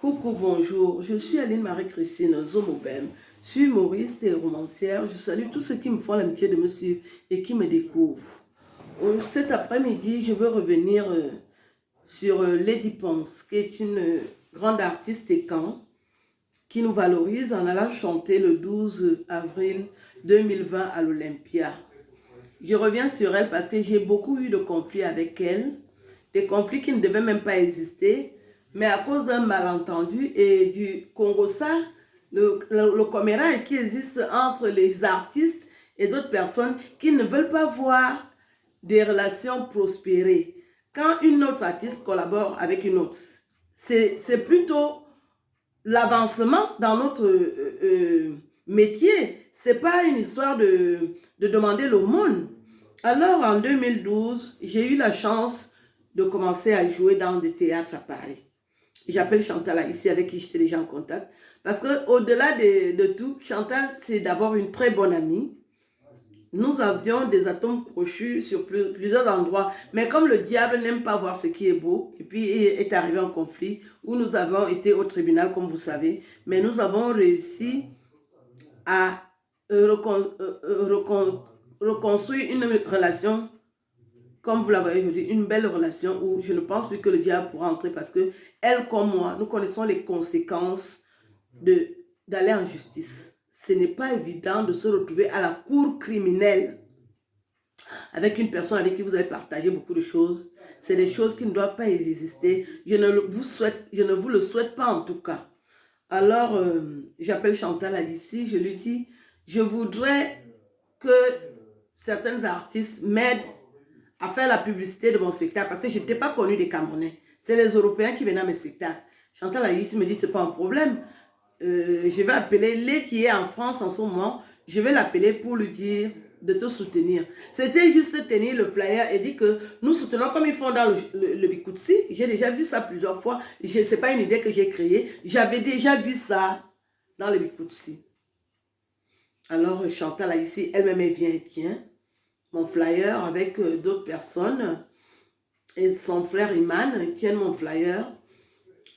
Coucou, bonjour, je suis Aline Marie-Christine Zomobem, je suis humoriste et romancière. Je salue tous ceux qui me font l'amitié de me suivre et qui me découvrent. Cet après-midi, je veux revenir sur Lady Ponce, qui est une grande artiste écan, qui nous valorise en allant chanter le 12 avril 2020 à l'Olympia. Je reviens sur elle parce que j'ai beaucoup eu de conflits avec elle, des conflits qui ne devaient même pas exister, mais à cause d'un malentendu et du Congossa, le commérage qui existe entre les artistes et d'autres personnes qui ne veulent pas voir des relations prospérer. Quand une autre artiste collabore avec une autre, c'est plutôt l'avancement dans notre métier. C'est pas une histoire de demander l'aumône. Alors en 2012, j'ai eu la chance de commencer à jouer dans des théâtres à Paris. J'appelle Chantal ici, avec qui j'étais déjà en contact. Parce qu'au-delà de tout, Chantal, c'est d'abord une très bonne amie. Nous avions des atomes crochus sur plusieurs endroits. Mais comme le diable n'aime pas voir ce qui est beau, et puis est arrivé en conflit, où nous avons été au tribunal, comme vous savez, mais nous avons réussi à reconstruire une relation, comme vous l'avez dit, une belle relation où je ne pense plus que le diable pourra entrer parce que elle comme moi, nous connaissons les conséquences d'aller en justice. Ce n'est pas évident de se retrouver à la cour criminelle avec une personne avec qui vous avez partagé beaucoup de choses. C'est des choses qui ne doivent pas exister. Je ne vous le souhaite pas en tout cas. Alors, j'appelle Chantal ici, je lui dis, je voudrais que certains artistes m'aident à faire la publicité de mon spectacle parce que je n'étais pas connue des Camerounais. C'est les Européens qui venaient à mes spectacles. Chantal ici me dit, c'est pas un problème. Je vais appeler Lé qui est en France en ce moment. Je vais l'appeler pour lui dire de te soutenir. C'était juste tenir le flyer et dire que nous soutenons comme ils font dans le Bikoutsi. J'ai déjà vu ça plusieurs fois. Ce n'est pas une idée que j'ai créée. J'avais déjà vu ça dans le Bikoutsi. Alors Chantal ici, elle-même vient et tient mon flyer avec d'autres personnes. Et son frère Iman tient mon flyer.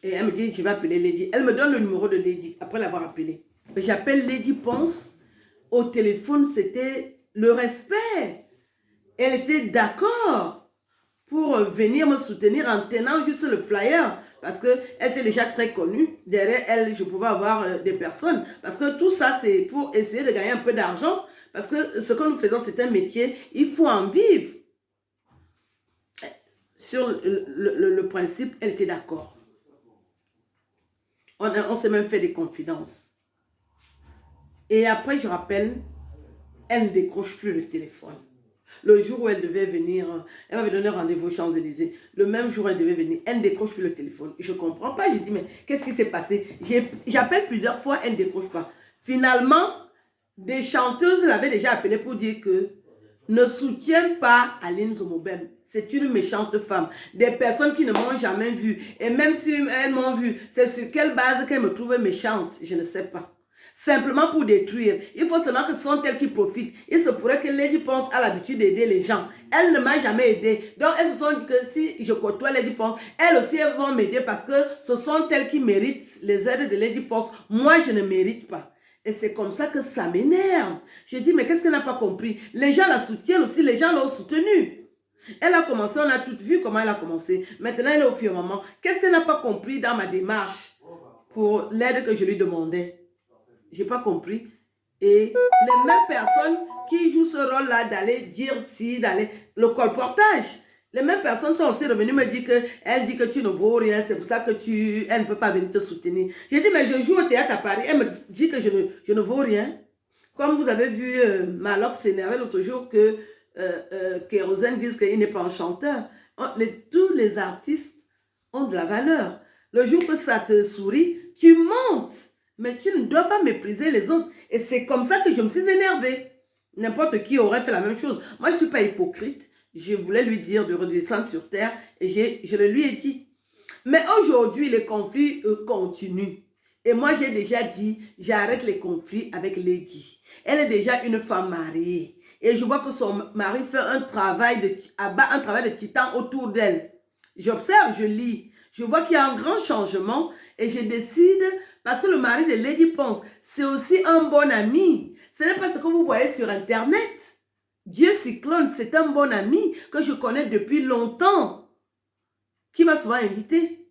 Et elle me dit, je vais appeler Lady. Elle me donne le numéro de Lady après l'avoir appelé. J'appelle Lady Ponce. Au téléphone, c'était le respect. Elle était d'accord pour venir me soutenir en tenant juste le flyer. Parce qu'elle était déjà très connue. Derrière elle, je pouvais avoir des personnes. Parce que tout ça, c'est pour essayer de gagner un peu d'argent. Parce que ce que nous faisons, c'est un métier. Il faut en vivre. Sur le principe, elle était d'accord. On s'est même fait des confidences. Et après, je rappelle, elle ne décroche plus le téléphone. Le jour où elle devait venir, elle m'avait donné rendez-vous aux Champs-Élysées. Le même jour où elle devait venir, elle ne décroche plus le téléphone. Je ne comprends pas. Je dis, mais qu'est-ce qui s'est passé? J'appelle plusieurs fois, elle ne décroche pas. Finalement, des chanteuses l'avaient déjà appelée pour dire que ne soutiens pas Aline Zomobem. C'est une méchante femme. Des personnes qui ne m'ont jamais vue. Et même si elles m'ont vue, c'est sur quelle base qu'elles me trouvent méchante? Je ne sais pas. Simplement pour détruire. Il faut seulement que ce sont elles qui profitent. Il se pourrait que Lady Ponce a l'habitude d'aider les gens. Elle ne m'a jamais aidé. Donc elles se sont dit que si je côtoie Lady Ponce, elles aussi elles vont m'aider parce que ce sont elles qui méritent les aides de Lady Ponce. Moi, je ne mérite pas. Et c'est comme ça que ça m'énerve. Je dis, mais qu'est-ce qu'elle n'a pas compris? Les gens la soutiennent aussi, les gens l'ont soutenue. Elle a commencé, on a tout vu comment elle a commencé. Maintenant, elle est au firmament. Qu'est-ce qu'elle n'a pas compris dans ma démarche pour l'aide que je lui demandais? Je n'ai pas compris. Et les mêmes personnes qui jouent ce rôle-là d'aller dire si, d'aller... Le colportage. Les mêmes personnes sont aussi revenues me dire qu'elle dit que tu ne vaux rien, c'est pour ça que elle ne peut pas venir te soutenir. J'ai dit, mais je joue au théâtre à Paris. Elle me dit que je ne vaux rien. Comme vous avez vu, Maloc s'énervait l'autre jour que Kérosène dise qu'il n'est pas un chanteur. Tous les artistes ont de la valeur. Le jour que ça te sourit, tu montes. Mais tu ne dois pas mépriser les autres. Et c'est comme ça que je me suis énervée. N'importe qui aurait fait la même chose. Moi, je ne suis pas hypocrite. Je voulais lui dire de redescendre sur terre et je le lui ai dit. Mais aujourd'hui, les conflits continuent. Et moi, j'ai déjà dit, j'arrête les conflits avec Lady. Elle est déjà une femme mariée. Et je vois que son mari fait un travail de titan autour d'elle. J'observe, je lis. Je vois qu'il y a un grand changement et je décide, parce que le mari de Lady Ponce, c'est aussi un bon ami. Ce n'est pas ce que vous voyez sur Internet. Dieu Cyclone, c'est un bon ami que je connais depuis longtemps, qui m'a souvent invité.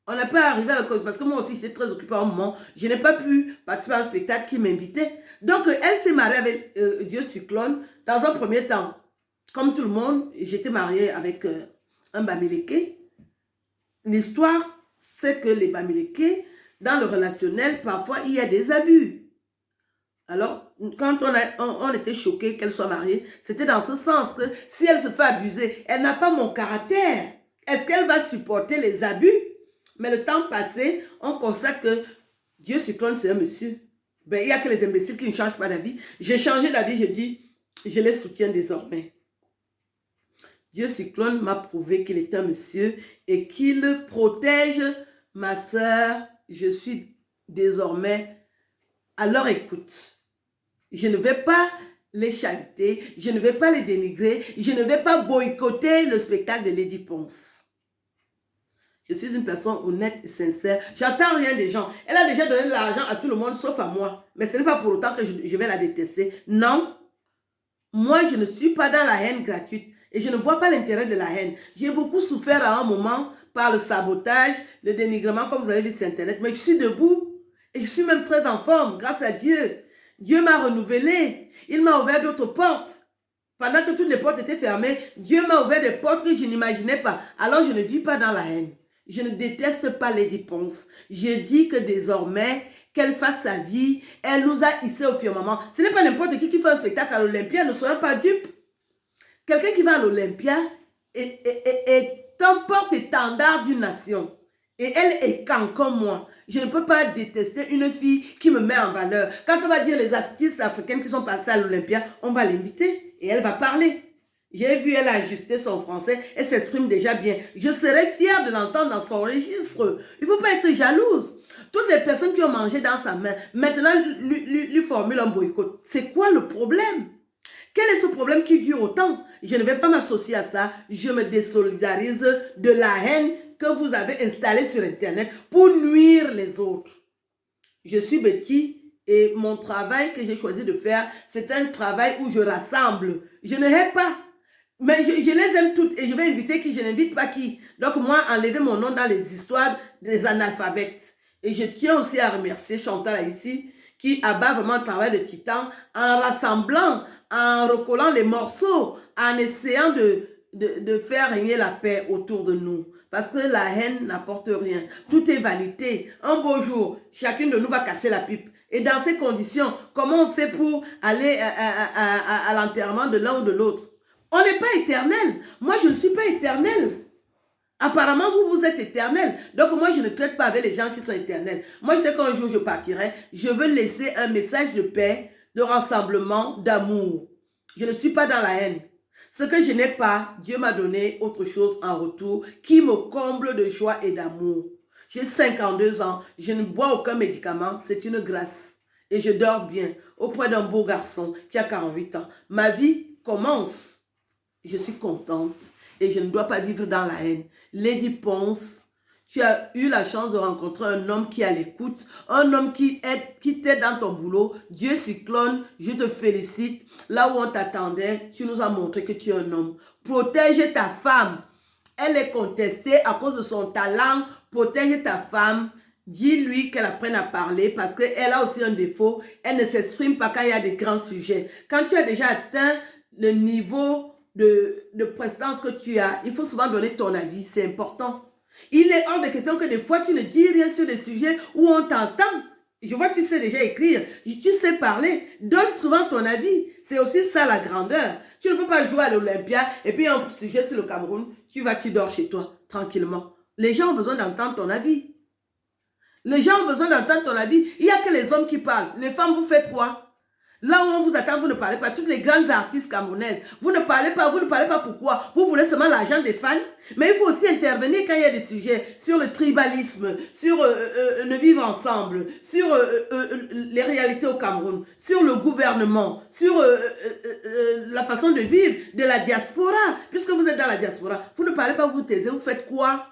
On n'a pas arrivé à la cause, parce que moi aussi, j'étais très occupée à un moment. Je n'ai pas pu participer à un spectacle qui m'invitait. Donc, elle s'est mariée avec Dieu Cyclone dans un premier temps. Comme tout le monde, j'étais mariée avec un Bamileke. L'histoire, c'est que les Bamileke, dans le relationnel, parfois, il y a des abus. Alors, quand on était choqués qu'elle soit mariée, c'était dans ce sens que si elle se fait abuser, elle n'a pas mon caractère. Est-ce qu'elle va supporter les abus? Mais le temps passé, on constate que Dieu Cyclone, c'est un monsieur. Ben, il n'y a que les imbéciles qui ne changent pas d'avis. J'ai changé d'avis, je dis, je les soutiens désormais. Dieu Cyclone m'a prouvé qu'il est un monsieur et qu'il protège ma soeur. Je suis désormais à leur écoute. Je ne vais pas les chahuter, je ne vais pas les dénigrer, je ne vais pas boycotter le spectacle de Lady Ponce. Je suis une personne honnête et sincère. J'attends rien des gens. Elle a déjà donné de l'argent à tout le monde sauf à moi. Mais ce n'est pas pour autant que je vais la détester. Non. Moi, je ne suis pas dans la haine gratuite. Et je ne vois pas l'intérêt de la haine. J'ai beaucoup souffert à un moment par le sabotage, le dénigrement, comme vous avez vu sur Internet. Mais je suis debout. Et je suis même très en forme, grâce à Dieu. Dieu m'a renouvelé. Il m'a ouvert d'autres portes. Pendant que toutes les portes étaient fermées, Dieu m'a ouvert des portes que je n'imaginais pas. Alors je ne vis pas dans la haine. Je ne déteste pas Lady Ponce. Je dis que désormais, qu'elle fasse sa vie, elle nous a hissés au firmament. Ce n'est pas n'importe qui fait un spectacle à l'Olympia, ne soyons pas dupes. Quelqu'un qui va à l'Olympia est un porte-étendard d'une nation. Et elle est quand comme moi. Je ne peux pas détester une fille qui me met en valeur. Quand on va dire les artistes africaines qui sont passées à l'Olympia, on va l'inviter et elle va parler. J'ai vu, elle a ajusté son français, elle s'exprime déjà bien. Je serais fière de l'entendre dans son registre. Il ne faut pas être jalouse. Toutes les personnes qui ont mangé dans sa main, maintenant lui formulent un boycott. C'est quoi le problème? Quel est ce problème qui dure autant? Je ne vais pas m'associer à ça. Je me désolidarise de la haine que vous avez installée sur Internet pour nuire les autres. Je suis Betty et mon travail que j'ai choisi de faire, c'est un travail où je rassemble. Je ne hais pas. Mais je les aime toutes et je vais inviter qui, je n'invite pas qui. Donc moi, enlever mon nom dans les histoires des analphabètes. Et je tiens aussi à remercier Chantal ici, qui abat vraiment un travail de titan en rassemblant, en recollant les morceaux, en essayant de faire régner la paix autour de nous. Parce que la haine n'apporte rien. Tout est vanité. Un beau jour, chacune de nous va casser la pipe. Et dans ces conditions, comment on fait pour aller à l'enterrement de l'un ou de l'autre? On n'est pas éternel. Moi, je ne suis pas éternel. Apparemment, vous êtes éternel. Donc, moi, je ne traite pas avec les gens qui sont éternels. Moi, je sais qu'un jour, je partirai. Je veux laisser un message de paix, de rassemblement, d'amour. Je ne suis pas dans la haine. Ce que je n'ai pas, Dieu m'a donné autre chose en retour qui me comble de joie et d'amour. J'ai 52 ans. Je ne bois aucun médicament. C'est une grâce. Et je dors bien auprès d'un beau garçon qui a 48 ans. Ma vie commence. Je suis contente et je ne dois pas vivre dans la haine. Lady Ponce, tu as eu la chance de rencontrer un homme qui est à l'écoute, un homme qui t'aide dans ton boulot. Dieu Cyclone, je te félicite. Là où on t'attendait, tu nous as montré que tu es un homme. Protège ta femme. Elle est contestée à cause de son talent. Protège ta femme. Dis-lui qu'elle apprenne à parler parce qu'elle a aussi un défaut. Elle ne s'exprime pas quand il y a des grands sujets. Quand tu as déjà atteint le niveau de prestance que tu as, il faut souvent donner ton avis, c'est important. Il est hors de question que des fois tu ne dis rien sur des sujets où on t'entend. Je vois que tu sais déjà écrire, tu sais parler, donne souvent ton avis. C'est aussi ça la grandeur. Tu ne peux pas jouer à l'Olympia et puis un sujet sur le Cameroun, tu dors chez toi, tranquillement. Les gens ont besoin d'entendre ton avis. Les gens ont besoin d'entendre ton avis. Il n'y a que les hommes qui parlent. Les femmes, vous faites quoi? Là où on vous attend, vous ne parlez pas. Toutes les grandes artistes camerounaises, vous ne parlez pas pourquoi. Vous voulez seulement l'argent des fans. Mais il faut aussi intervenir quand il y a des sujets sur le tribalisme, sur le vivre ensemble, sur les réalités au Cameroun, sur le gouvernement, sur la façon de vivre de la diaspora. Puisque vous êtes dans la diaspora, vous ne parlez pas, vous taisez, vous faites quoi?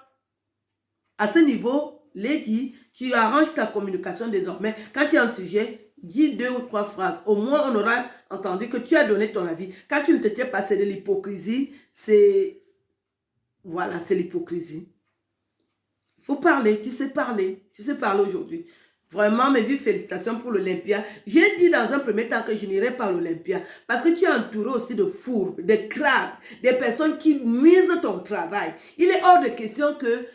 À ce niveau, Lady, tu arranges ta communication désormais. Quand il y a un sujet, dis 2 ou 3 phrases. Au moins, on aura entendu que tu as donné ton avis. Quand tu ne t'étais pas, c'est de l'hypocrisie. C'est... Voilà, c'est l'hypocrisie. Il faut parler, tu sais parler. Tu sais parler aujourd'hui. Vraiment, mes vives félicitations pour l'Olympia. J'ai dit dans un premier temps que je n'irai pas à l'Olympia parce que tu es entouré aussi de fourbes, de crabes, des personnes qui nuisent ton travail. Il est hors de question que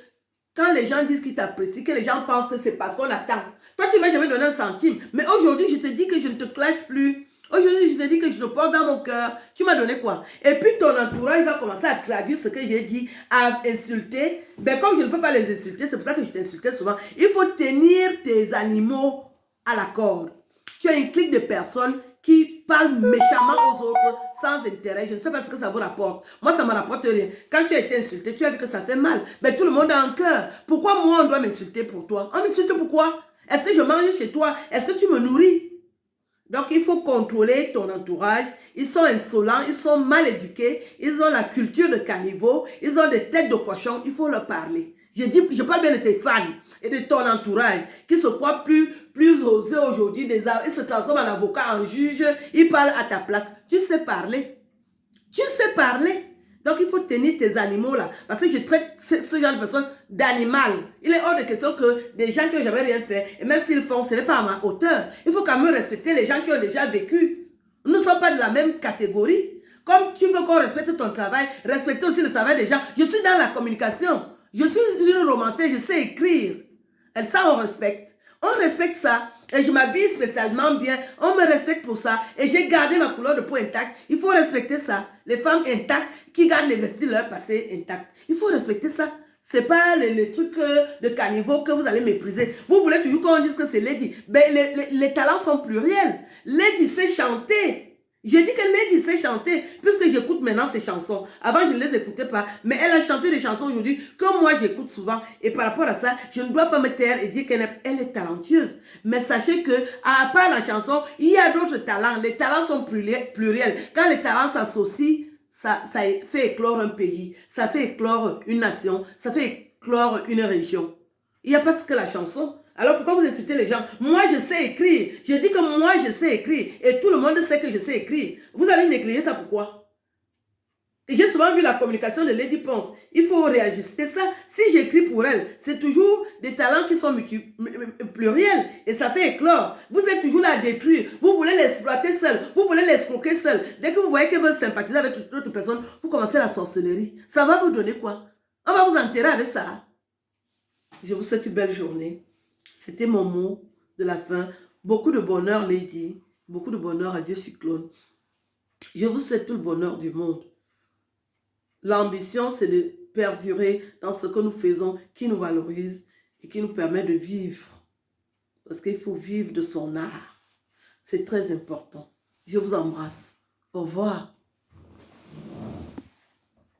quand les gens disent qu'ils t'apprécient, que les gens pensent que c'est parce qu'on attend. Toi, tu ne m'as jamais donné un centime. Mais aujourd'hui, je te dis que je ne te clash plus. Aujourd'hui, je te dis que je te porte dans mon cœur. Tu m'as donné quoi? Et puis ton entourage va commencer à traduire ce que j'ai dit, à insulter. Ben, comme je ne peux pas les insulter, c'est pour ça que je t'insultais souvent. Il faut tenir tes animaux à la corde. Tu as une clique de personnes qui parlent méchamment aux autres sans intérêt. Je ne sais pas ce que ça vous rapporte. Moi, ça ne me rapporte rien. Quand tu as été insulté, tu as vu que ça fait mal. Mais tout le monde a un cœur. Pourquoi moi, on doit m'insulter pour toi? On m'insulte pourquoi? Est-ce que je mange chez toi? Est-ce que tu me nourris? Donc, il faut contrôler ton entourage. Ils sont insolents, ils sont mal éduqués, ils ont la culture de caniveau, ils ont des têtes de cochon. Il faut leur parler. Je parle bien de tes fans et de ton entourage qui se croient plus osés aujourd'hui. Ils se transforment en avocat, en juge. Ils parlent à ta place. Tu sais parler. Tu sais parler. Donc, il faut tenir tes animaux là. Parce que je traite ce genre de personnes d'animal. Il est hors de question que des gens qui n'ont jamais rien fait, et même s'ils font, ce n'est pas à ma hauteur. Il faut quand même respecter les gens qui ont déjà vécu. Nous ne sommes pas de la même catégorie. Comme tu veux qu'on respecte ton travail, respecte aussi le travail des gens. Je suis dans la communication. Je suis une romancière, je sais écrire. Et ça, on respecte. On respecte ça. Et je m'habille spécialement bien. On me respecte pour ça. Et j'ai gardé ma couleur de peau intacte. Il faut respecter ça. Les femmes intactes qui gardent les vestiges leur passé intact. Il faut respecter ça. C'est pas les trucs de caniveau que vous allez mépriser. Vous voulez toujours qu'on dise que c'est Lady. Ben, les talents sont pluriels. Lady sait chanter. J'ai dit que Lady sait chanter, puisque j'écoute maintenant ses chansons. Avant, je ne les écoutais pas, mais elle a chanté des chansons aujourd'hui que moi, j'écoute souvent. Et par rapport à ça, je ne dois pas me taire et dire qu'elle est talentueuse. Mais sachez que, à part la chanson, il y a d'autres talents. Les talents sont pluriels. Quand les talents s'associent, ça fait éclore un pays, ça fait éclore une nation, ça fait éclore une région. Il n'y a pas que la chanson. Alors pourquoi vous insultez les gens? Moi, je sais écrire. Je dis que moi, je sais écrire. Et tout le monde sait que je sais écrire. Vous allez négliger ça pourquoi? Et j'ai souvent vu la communication de Lady Ponce. Il faut réajuster ça. Si j'écris pour elle, c'est toujours des talents qui sont pluriels. Et ça fait éclore. Vous êtes toujours là à détruire. Vous voulez l'exploiter seul. Vous voulez l'escroquer seul. Dès que vous voyez qu'elle veut sympathiser avec d'autres personnes, vous commencez la sorcellerie. Ça va vous donner quoi? On va vous enterrer avec ça. Je vous souhaite une belle journée. C'était mon mot de la fin. Beaucoup de bonheur, Lady. Beaucoup de bonheur à Dieu Cyclone. Je vous souhaite tout le bonheur du monde. L'ambition, c'est de perdurer dans ce que nous faisons, qui nous valorise et qui nous permet de vivre. Parce qu'il faut vivre de son art. C'est très important. Je vous embrasse. Au revoir.